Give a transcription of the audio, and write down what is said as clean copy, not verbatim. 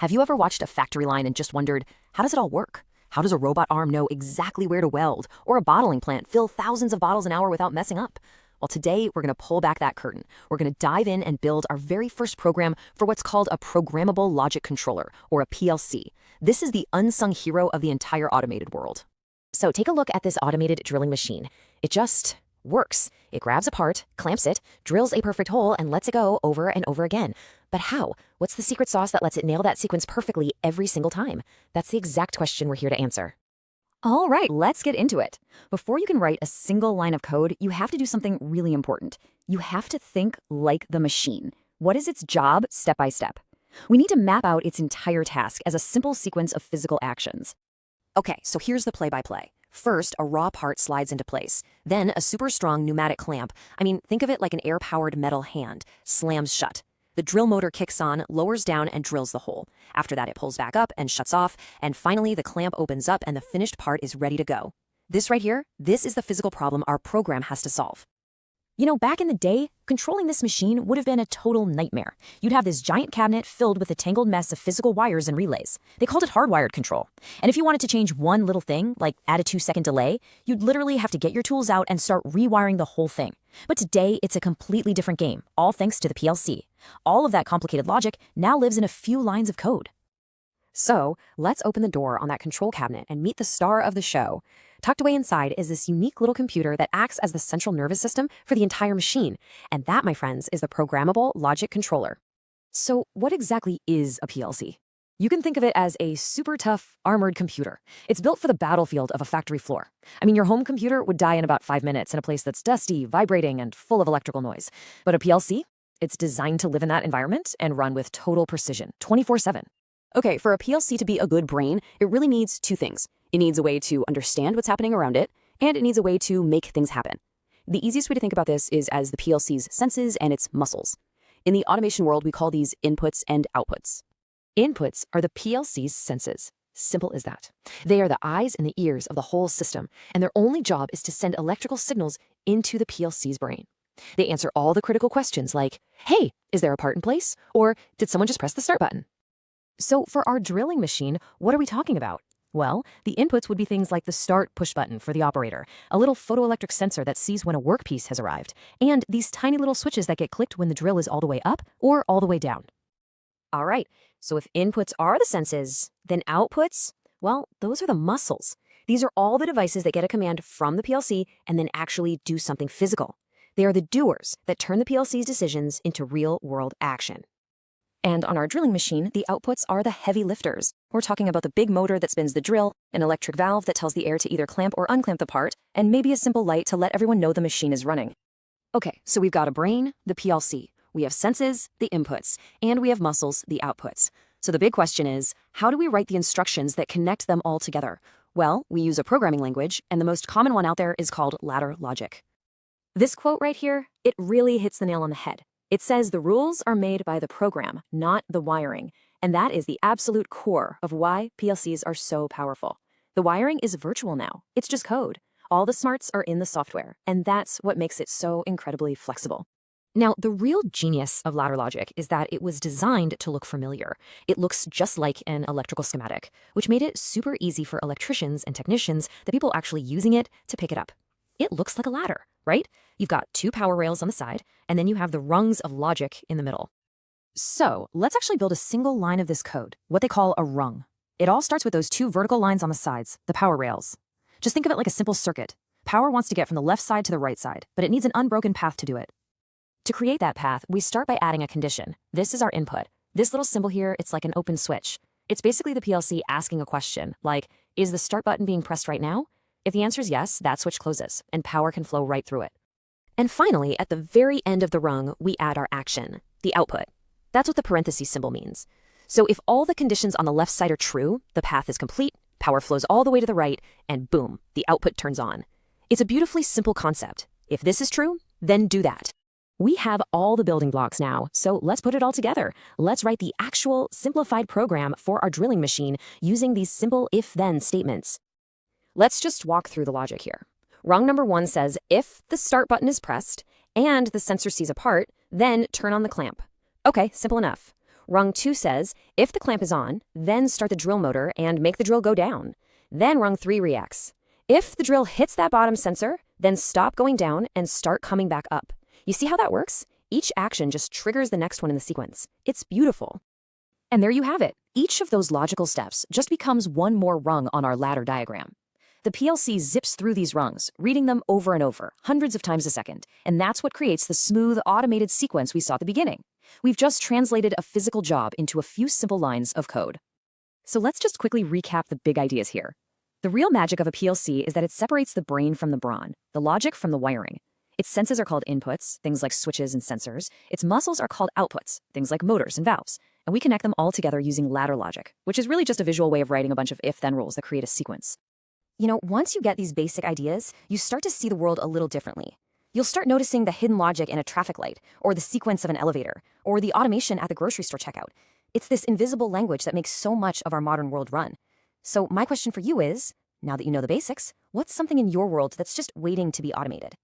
Have you ever watched a factory line and just wondered, how does it all work? How does a robot arm know exactly where to weld, or a bottling plant fill thousands of bottles an hour without messing up? Well, today we're going to pull back that curtain. We're going to dive in and build our very first program for what's called a programmable logic controller, or a PLC. This is the unsung hero of the entire automated world. So take a look at this automated drilling machine. It just works. It grabs a part, clamps it, drills a perfect hole, and lets it go over and over again. But how? What's the secret sauce that lets it nail that sequence perfectly every single time? That's the exact question we're here to answer. All right, let's get into it. Before you can write a single line of code, you have to do something really important. You have to think like the machine. What is its job, step by step? We need to map out its entire task as a simple sequence of physical actions. Okay, so here's the play-by-play. First, a raw part slides into place. Then, a super strong pneumatic clamp, think of it like an air-powered metal hand, slams shut. The drill motor kicks on, lowers down, and drills the hole. After that, it pulls back up and shuts off. And finally, the clamp opens up and the finished part is ready to go. This right here, this is the physical problem our program has to solve. You know, back in the day, controlling this machine would have been a total nightmare. You'd have this giant cabinet filled with a tangled mess of physical wires and relays. They called it hardwired control. And if you wanted to change one little thing, like add a 2-second delay, you'd literally have to get your tools out and start rewiring the whole thing. But today, it's a completely different game, all thanks to the PLC. All of that complicated logic now lives in a few lines of code. So, let's open the door on that control cabinet and meet the star of the show. Tucked away inside is this unique little computer that acts as the central nervous system for the entire machine. And that, my friends, is the programmable logic controller. So, what exactly is a PLC? You can think of it as a super tough, armored computer. It's built for the battlefield of a factory floor. Your home computer would die in about 5 minutes in a place that's dusty, vibrating, and full of electrical noise. But a PLC? It's designed to live in that environment and run with total precision, 24/7. Okay, for a PLC to be a good brain, it really needs 2 things. It needs a way to understand what's happening around it, and it needs a way to make things happen. The easiest way to think about this is as the PLC's senses and its muscles. In the automation world, we call these inputs and outputs. Inputs are the PLC's senses. Simple as that. They are the eyes and the ears of the whole system, and their only job is to send electrical signals into the PLC's brain. They answer all the critical questions like, hey, is there a part in place? Or did someone just press the start button? So for our drilling machine, what are we talking about? Well, the inputs would be things like the start push button for the operator, a little photoelectric sensor that sees when a workpiece has arrived, and these tiny little switches that get clicked when the drill is all the way up or all the way down. All right, so if inputs are the senses, then outputs, well, those are the muscles. These are all the devices that get a command from the PLC and then actually do something physical. They are the doers that turn the PLC's decisions into real-world action. And on our drilling machine, the outputs are the heavy lifters. We're talking about the big motor that spins the drill, an electric valve that tells the air to either clamp or unclamp the part, and maybe a simple light to let everyone know the machine is running. Okay, so we've got a brain, the PLC. We have senses, the inputs, and we have muscles, the outputs. So the big question is, how do we write the instructions that connect them all together? Well, we use a programming language, and the most common one out there is called ladder logic. This quote right here, it really hits the nail on the head. It says the rules are made by the program, not the wiring. And that is the absolute core of why PLCs are so powerful. The wiring is virtual now. It's just code. All the smarts are in the software, and that's what makes it so incredibly flexible. Now, the real genius of ladder logic is that it was designed to look familiar. It looks just like an electrical schematic, which made it super easy for electricians and technicians, the people actually using it, to pick it up. It looks like a ladder, right? You've got 2 power rails on the side, and then you have the rungs of logic in the middle. So let's actually build a single line of this code, what they call a rung. It all starts with those 2 vertical lines on the sides, the power rails. Just think of it like a simple circuit. Power wants to get from the left side to the right side, but it needs an unbroken path to do it. To create that path, we start by adding a condition. This is our input. This little symbol here, it's like an open switch. It's basically the PLC asking a question, like, is the start button being pressed right now? If the answer is yes, that switch closes, and power can flow right through it. And finally, at the very end of the rung, we add our action, the output. That's what the parentheses symbol means. So if all the conditions on the left side are true, the path is complete, power flows all the way to the right, and boom, the output turns on. It's a beautifully simple concept. If this is true, then do that. We have all the building blocks now, so let's put it all together. Let's write the actual simplified program for our drilling machine using these simple if-then statements. Let's just walk through the logic here. Rung number 1 says, if the start button is pressed and the sensor sees a part, then turn on the clamp. Okay, simple enough. Rung 2 says, if the clamp is on, then start the drill motor and make the drill go down. Then rung 3 reacts. If the drill hits that bottom sensor, then stop going down and start coming back up. You see how that works? Each action just triggers the next one in the sequence. It's beautiful. And there you have it. Each of those logical steps just becomes one more rung on our ladder diagram. The PLC zips through these rungs, reading them over and over, hundreds of times a second, and that's what creates the smooth, automated sequence we saw at the beginning. We've just translated a physical job into a few simple lines of code. So let's just quickly recap the big ideas here. The real magic of a PLC is that it separates the brain from the brawn, the logic from the wiring. Its senses are called inputs, things like switches and sensors. Its muscles are called outputs, things like motors and valves. And we connect them all together using ladder logic, which is really just a visual way of writing a bunch of if-then rules that create a sequence. You know, once you get these basic ideas, you start to see the world a little differently. You'll start noticing the hidden logic in a traffic light, or the sequence of an elevator, or the automation at the grocery store checkout. It's this invisible language that makes so much of our modern world run. So my question for you is, now that you know the basics, what's something in your world that's just waiting to be automated?